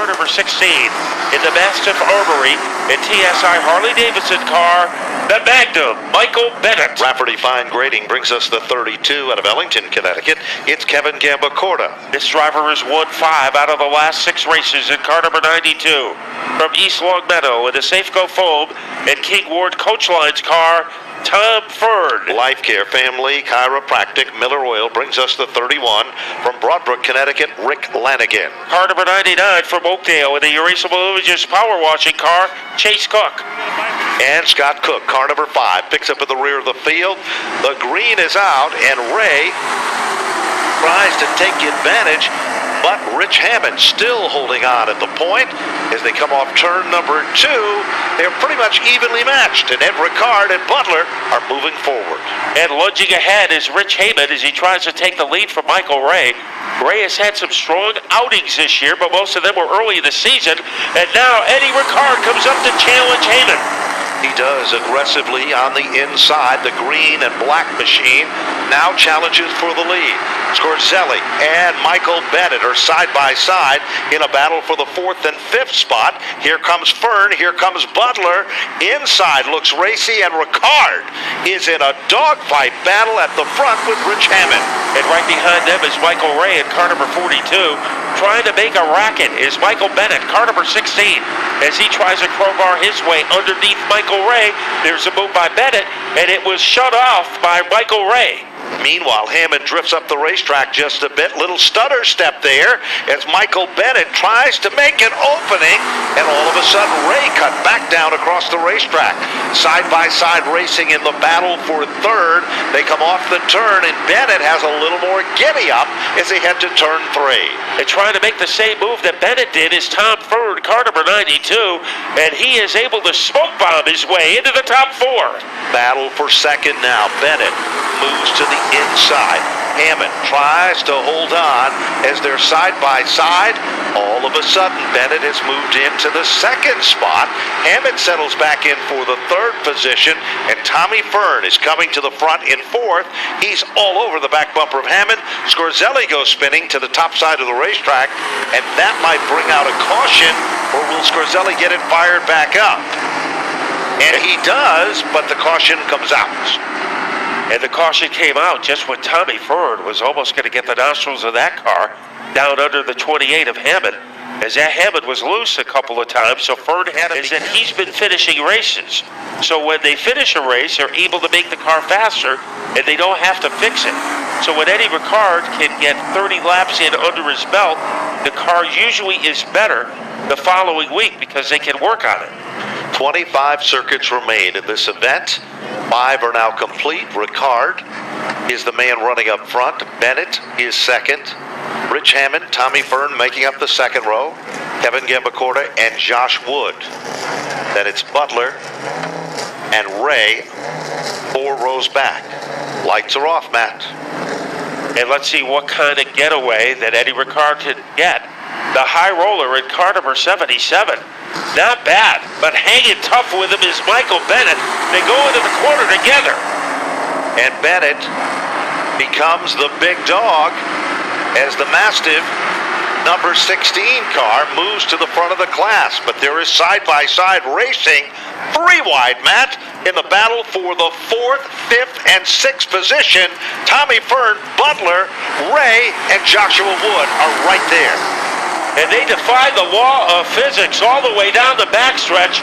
car number 16. In the Mastiff Armory and TSI Harley-Davidson car, the Magnum, Michael Bennett. Rafferty Fine Grading brings us the 32 out of Ellington, Connecticut. It's Kevin Gambacorta. This driver has won 5 out of the last 6 races in car number 92. From East Longmeadow in the Safeco Foam and King Ward Coach Lines car, Tom Ferd. Life Care Family Chiropractic Miller Oil brings us the 31. From Broadbrook, Connecticut, Rick Lanigan. Car number 99 from Oakdale in the Erasable Images Power Washing car, Chase Cook. And Scott Cook, car number 5, picks up at the rear of the field. The green is out, and Ray tries to take advantage, but Rich Hammond still holding on at the point. As they come off turn number 2, they're pretty much evenly matched, and Ed Ricard and Butler are moving forward. And lunging ahead is Rich Hammond as he tries to take the lead from Michael Ray. Ray has had some strong outings this year, but most of them were early in the season. And now Eddie Ricard comes up to challenge Hammond. He does aggressively on the inside. The green and black machine now challenges for the lead. Scorzelli and Michael Bennett are side by side in a battle for the 4th and 5th spot. Here comes Fern, here comes Butler. Inside looks racy, and Ricard is in a dogfight battle at the front with Rich Hammond. And right behind them is Michael Ray in car number 42. Trying to make a racket is Michael Bennett, car number 16. As he tries to crowbar his way underneath Michael Ray, there's a move by Bennett, and it was shut off by Michael Ray. Meanwhile, Hammond drifts up the racetrack just a bit. Little stutter step there as Michael Bennett tries to make an opening, and all of a sudden Ray cut back down across the racetrack. Side-by-side racing in the battle for 3rd. They come off the turn, and Bennett has a little more giddy up as they head to turn 3. And trying to make the same move that Bennett did is Tom Ferd, car number 92, and he is able to smoke bomb his way into the top 4. Battle for 2nd now. Bennett moves to the inside. Hammond tries to hold on as they're side by side. All of a sudden, Bennett has moved into the 2nd spot. Hammond settles back in for the 3rd position, and Tommy Fern is coming to the front in 4th. He's all over the back bumper of Hammond. Scorzelli goes spinning to the top side of the racetrack, and that might bring out a caution, or will Scorzelli get it fired back up? And he does, but the caution comes out. And the caution came out just when Tommy Ferd was almost going to get the nostrils of that car down under the 28 of Hammond, as that Hammond was loose a couple of times, so Ferd had it. That he's been finishing races. So when they finish a race, they're able to make the car faster, and they don't have to fix it. So when Eddie Ricard can get 30 laps in under his belt, the car usually is better the following week because they can work on it. 25 circuits remain in this event. 5 are now complete. Ricard is the man running up front. Bennett is 2nd. Rich Hammond, Tommy Fern making up the 2nd row. Kevin Gambacorta and Josh Wood. Then it's Butler and Ray 4 rows back. Lights are off, Matt. And let's see what kind of getaway that Eddie Ricard can get. The high roller in car number 77. Not bad, but hanging tough with him is Michael Bennett. They go into the corner together. And Bennett becomes the big dog as the Mastiff number 16 car moves to the front of the class. But there is side-by-side racing, 3 wide, Matt, in the battle for the 4th, 5th, and 6th position. Tommy Fern, Butler, Ray, and Joshua Wood are right there. And they defy the law of physics all the way down the backstretch.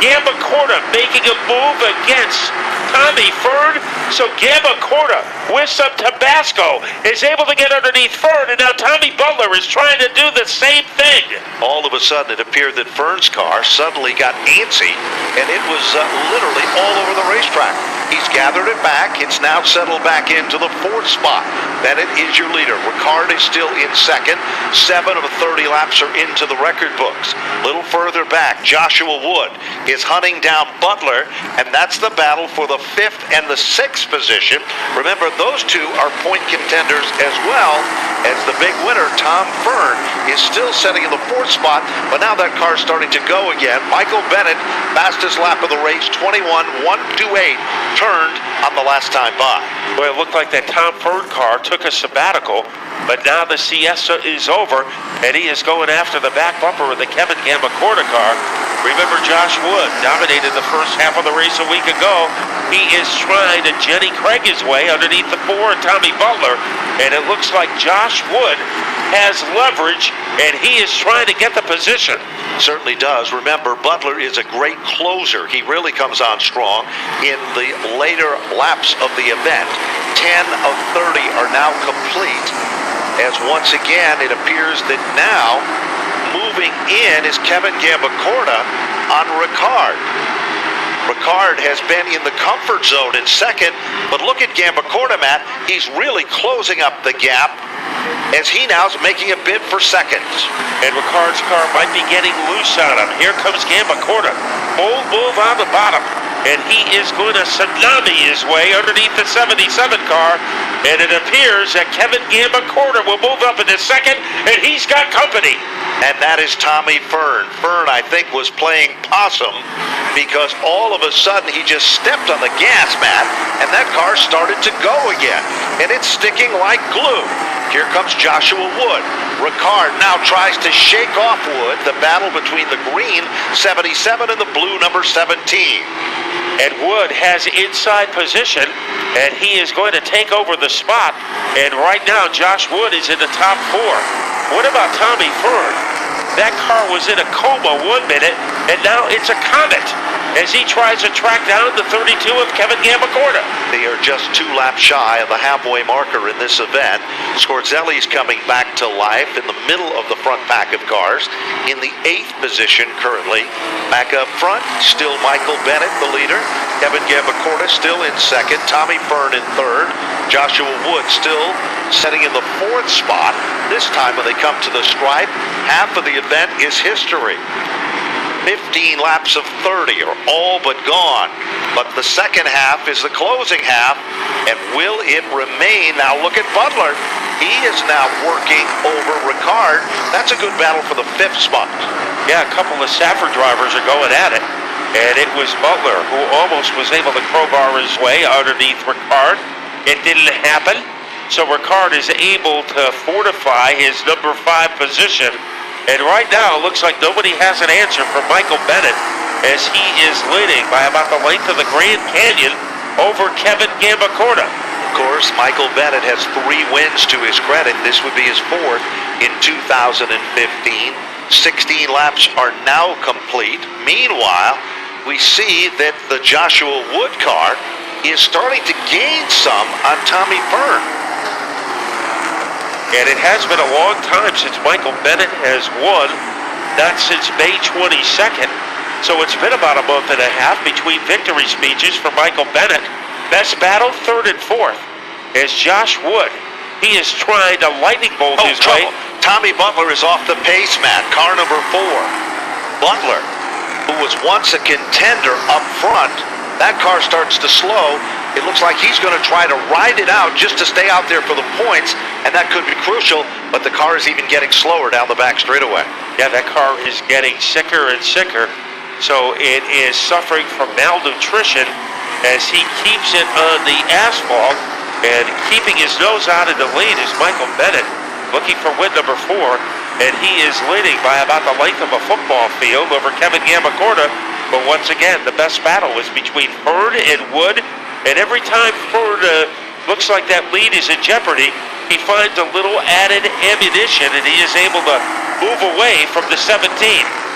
Gambacorta making a move against Tommy Fern. So Gambacorta with some Tabasco is able to get underneath Fern, and now Tommy Butler is trying to do the same thing. All of a sudden, it appeared that Fern's car suddenly got antsy, and it was literally all over the racetrack. He's gathered it back. It's now settled back into the 4th spot. Bennett is your leader. Ricard is still in 2nd. 7 of the 30 laps are into the record books. A little further back, Joshua Wood is hunting down Butler, and that's the battle for the 5th and the 6th position. Remember, those 2 are point contenders as well, as the big winner, Tom Fern, is still sitting in the 4th spot, but now that car's starting to go again. Michael Bennett, fastest lap of the race, 21.128, turned on the last time by. Well, it looked like that Tom Ferd car took a sabbatical But now the siesta is over, and he is going after the back bumper of the Kevin Gambacorta car. Remember, Josh Wood dominated the first half of the race a week ago. He is trying to Jenny Craig his way underneath the 4 and Tommy Butler, and it looks like Josh Wood has leverage, and he is trying to get the position. Certainly does. Remember, Butler is a great closer. He really comes on strong in the later laps of the event. 10 of 30 are now complete, as once again it appears that now moving in is Kevin Gambacorta on Ricard. Ricard has been in the comfort zone in second, but look at Gambacorta, Matt. He's really closing up the gap as he now is making a bid for second. And Ricard's car might be getting loose on him. Here comes Gambacorta. Bold move on the bottom, and he is going to tsunami his way underneath the 77 car, and it appears that Kevin Gambacorta will move up into second, and he's got company. And that is Tommy Fern. Fern, I think, was playing possum because all of a sudden he just stepped on the gas, Matt, and that car started to go again, and it's sticking like glue. Here comes Joshua Wood. Ricard now tries to shake off Wood, the battle between the green 77 and the blue number 17. And Wood has inside position, and he is going to take over the spot. And right now, Josh Wood is in the top 4. What about Tommy Fern? That car was in a coma 1 minute, and now it's a comet as he tries to track down the 32 of Kevin Gambacorta. They are just 2 laps shy of the halfway marker in this event. Scorzelli's coming back to life in the middle of the front pack of cars in the 8th position currently. Back up front, still Michael Bennett, the leader. Kevin Gambacorta still in second. Tommy Fern in third. Joshua Wood still setting in the 4th spot. This time when they come to the stripe, half of the event is history. 15 laps of 30 are all but gone. But the second half is the closing half, and will it remain? Now look at Butler. He is now working over Ricard. That's a good battle for the 5th spot. Yeah, a couple of Stafford drivers are going at it. And it was Butler who almost was able to crowbar his way underneath Ricard. It didn't happen. So Ricard is able to fortify his number 5 position. And right now, it looks like nobody has an answer for Michael Bennett as he is leading by about the length of the Grand Canyon over Kevin Gambacorta. Of course, Michael Bennett has 3 wins to his credit. This would be his 4th in 2015. 16 laps are now complete. Meanwhile, we see that the Joshua Wood car is starting to gain some on Tommy Fern. And it has been a long time since Michael Bennett has won, not since May 22nd. So it's been about a month and a half between victory speeches for Michael Bennett. Best battle, 3rd and 4th, as Josh Wood. He is trying to lightning bolt his way. Tommy Butler is off the pace, Matt. Car number 4. Butler, who was once a contender up front, that car starts to slow. It looks like he's going to try to ride it out just to stay out there for the points, and that could be crucial, but the car is even getting slower down the back straightaway. Yeah, that car is getting sicker and sicker, so it is suffering from malnutrition as he keeps it on the asphalt, and keeping his nose out in the lead is Michael Bennett, looking for win number 4, and he is leading by about the length of a football field over Kevin Gambacorta. But once again, the best battle is between Fern and Wood, and every time Fern looks like that lead is in jeopardy, he finds a little added ammunition, and he is able to move away from the 17.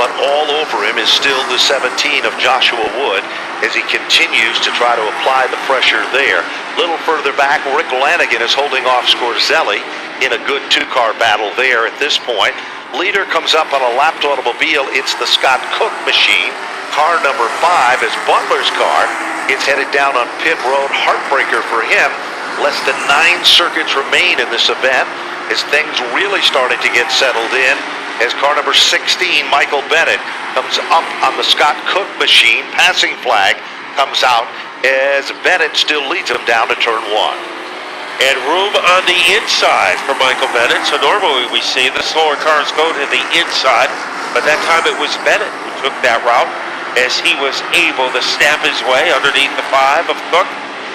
But all over him is still the 17 of Joshua Wood as he continues to try to apply the pressure there. A little further back, Rick Lanigan is holding off Scorzelli in a good 2-car battle there at this point. Leader comes up on a lapped automobile. It's the Scott Cook machine. Car number 5 is Butler's car. It's headed down on pit road. Heartbreaker for him. Less than 9 circuits remain in this event as things really starting to get settled in as car number 16, Michael Bennett, comes up on the Scott Cook machine. Passing flag comes out as Bennett still leads him down to turn 1. And room on the inside for Michael Bennett. So normally we see the slower cars go to the inside, but that time it was Bennett who took that route as he was able to snap his way underneath the 5 of Cook.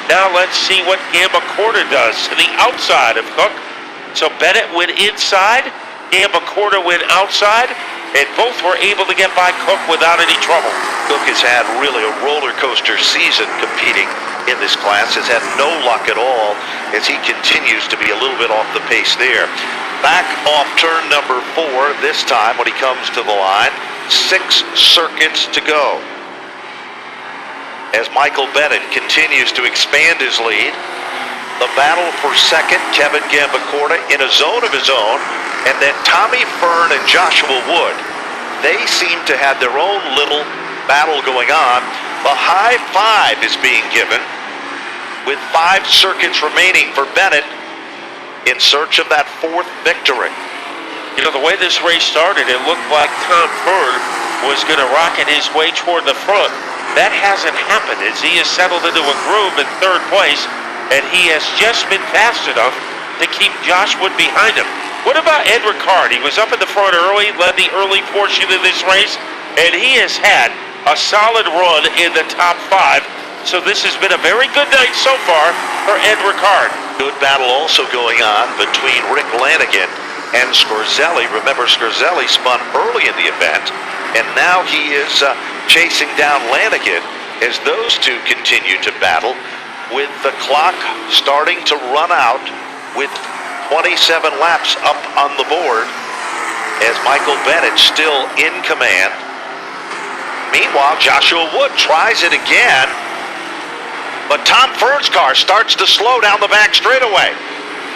Now let's see what Gambacorta does to the outside of Cook. So Bennett went inside, Gambacorta went outside, and both were able to get by Cook without any trouble. Cook has had really a roller coaster season competing in this class, has had no luck at all as he continues to be a little bit off the pace there. Back off turn number 4 this time when he comes to the line. 6 circuits to go. As Michael Bennett continues to expand his lead, the battle for second, Kevin Gambacorta in a zone of his own, and then Tommy Fern and Joshua Wood. They seem to have their own little battle going on. The high five is being given with 5 circuits remaining for Bennett in search of that 4th victory. You know, the way this race started, it looked like Tom Fern was going to rocket his way toward the front. That hasn't happened as he has settled into a groove in 3rd place, and he has just been fast enough to keep Josh Wood behind him. What about Ed Ricard? He was up in the front early, led the early portion of this race, and he has had a solid run in the top 5. So this has been a very good night so far for Ed Ricard. Good battle also going on between Rick Lanigan and Scorzelli. Remember, Scorzelli spun early in the event, and now he is chasing down Lanigan as those two continue to battle, with the clock starting to run out with 27 laps up on the board as Michael Bennett still in command. Meanwhile, Joshua Wood tries it again, but Tom Fern's car starts to slow down the back straightaway.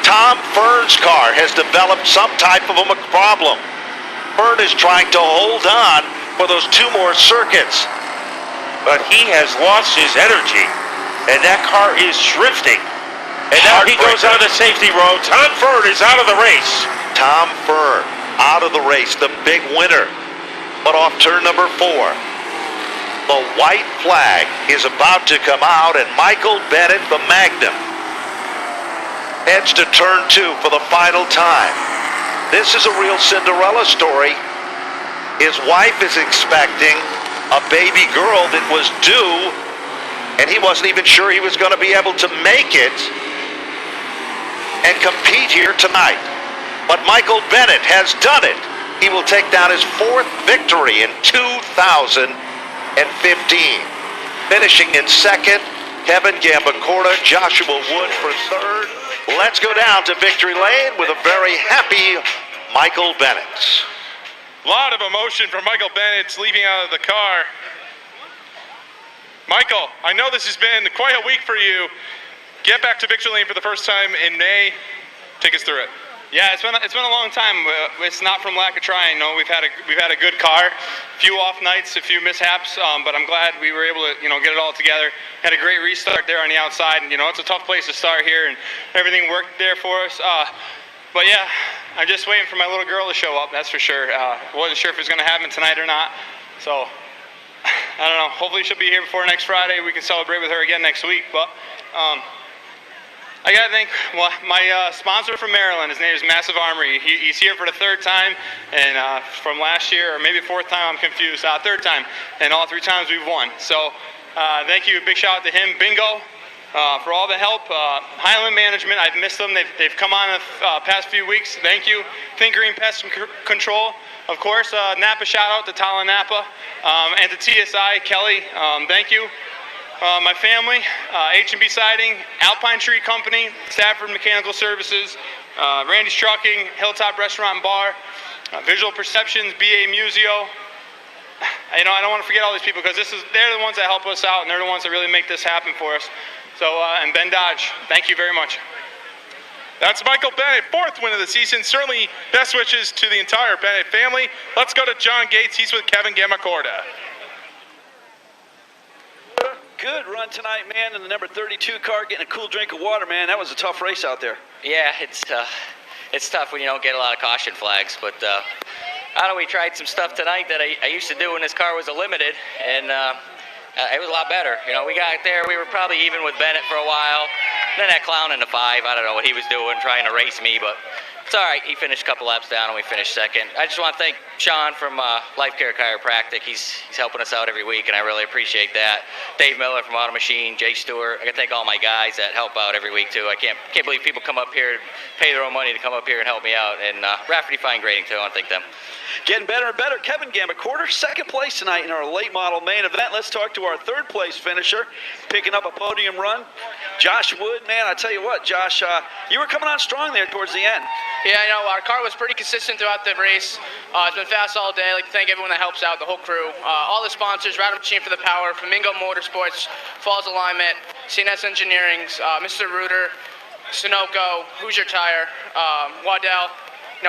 Tom Fern's car has developed some type of a problem. Fern is trying to hold on for those 2 more circuits. But he has lost his energy, and that car is drifting. And now he goes on the safety road. Tom Fern is out of the race. Tom Fern out of the race, the big winner. But off turn number 4, the white flag is about to come out, and Michael Bennett, the Magnum, heads to turn 2 for the final time. This is a real Cinderella story. His wife is expecting a baby girl that was due, and he wasn't even sure he was going to be able to make it and compete here tonight. But Michael Bennett has done it. He will take down his 4th victory in 2015. Finishing in 2nd, Kevin Gambacorta, Joshua Wood for 3rd. Let's go down to victory lane with a very happy Michael Bennett. A lot of emotion from Michael Bennett leaving out of the car. Michael, I know this has been quite a week for you. Get back to victory lane for the first time in May. Take us through it. Yeah, it's been a long time. It's not from lack of trying. No, we've had a good car, a few off nights, a few mishaps, but I'm glad we were able to get it all together. Had a great restart there on the outside, and it's a tough place to start here, and everything worked there for us. But yeah, I'm just waiting for my little girl to show up. That's for sure. Wasn't sure if it was going to happen tonight or not, so I don't know. Hopefully she'll be here before next Friday. We can celebrate with her again next week. But I got to thank my sponsor from Maryland. His name is Massive Armory. He's here for the 3rd time, and from last year, or maybe 4th time, I'm confused. 3rd time, and all 3 times we've won. So thank you. Big shout out to him. Bingo. For all the help. Highland Management, I've missed them. They've come on the past few weeks. Thank you. Think Green Pest Control. Of course, Napa shout out to Tala Napa. And to TSI, Kelly, thank you. My family, H&B Siding, Alpine Tree Company, Stafford Mechanical Services, Randy's Trucking, Hilltop Restaurant and Bar, Visual Perceptions, BA Museo. I don't want to forget all these people because they're the ones that help us out, and they're the ones that really make this happen for us. So, and Ben Dodge, thank you very much. That's Michael Bennett, 4th win of the season. Certainly best wishes to the entire Bennett family. Let's go to John Gates. He's with Kevin Gambacorta. Good run tonight, man, in the number 32 car, getting a cool drink of water, man. That was a tough race out there. Yeah, it's tough when you don't get a lot of caution flags, but I don't know, we tried some stuff tonight that I used to do when this car was a limited, and it was a lot better. We got there, we were probably even with Bennett for a while. Then that clown in the 5, I don't know what he was doing, trying to race me, but It's all right. He finished a couple laps down, and we finished second. I just want to thank Sean from Life Care Chiropractic. He's helping us out every week, and I really appreciate that. Dave Miller from Auto Machine, Jay Stewart. I got to thank all my guys that help out every week too. I can't believe people come up here, pay their own money to come up here and help me out. And Rafferty Fine Grading too. I want to thank them. Getting better and better. Kevin Gammacorder, second place tonight in our late model main event. Let's talk to our third place finisher, picking up a podium run. Josh Wood, man, I tell you what, Josh, you were coming on strong there towards the end. Yeah, our car was pretty consistent throughout the race. It's been fast all day. I'd like to thank everyone that helps out, the whole crew. All the sponsors, Rattle Machine for the Power, Flamingo Motorsports, Falls Alignment, CNS Engineering, Mr. Reuter, Sunoco, Hoosier Tire, Waddell,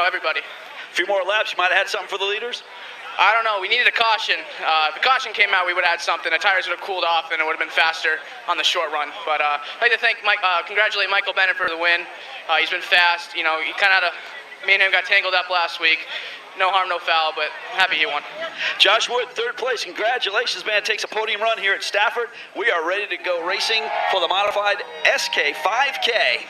everybody. A few more laps, you might have had something for the leaders? I don't know. We needed a caution. If the caution came out, we would have had something. The tires would have cooled off, and it would have been faster on the short run. But I'd like to congratulate Michael Bennett for the win. He's been fast. He kind of me and him got tangled up last week. No harm, no foul, but happy he won. Josh Wood, third place. Congratulations, man. Takes a podium run here at Stafford. We are ready to go racing for the modified SK 5K.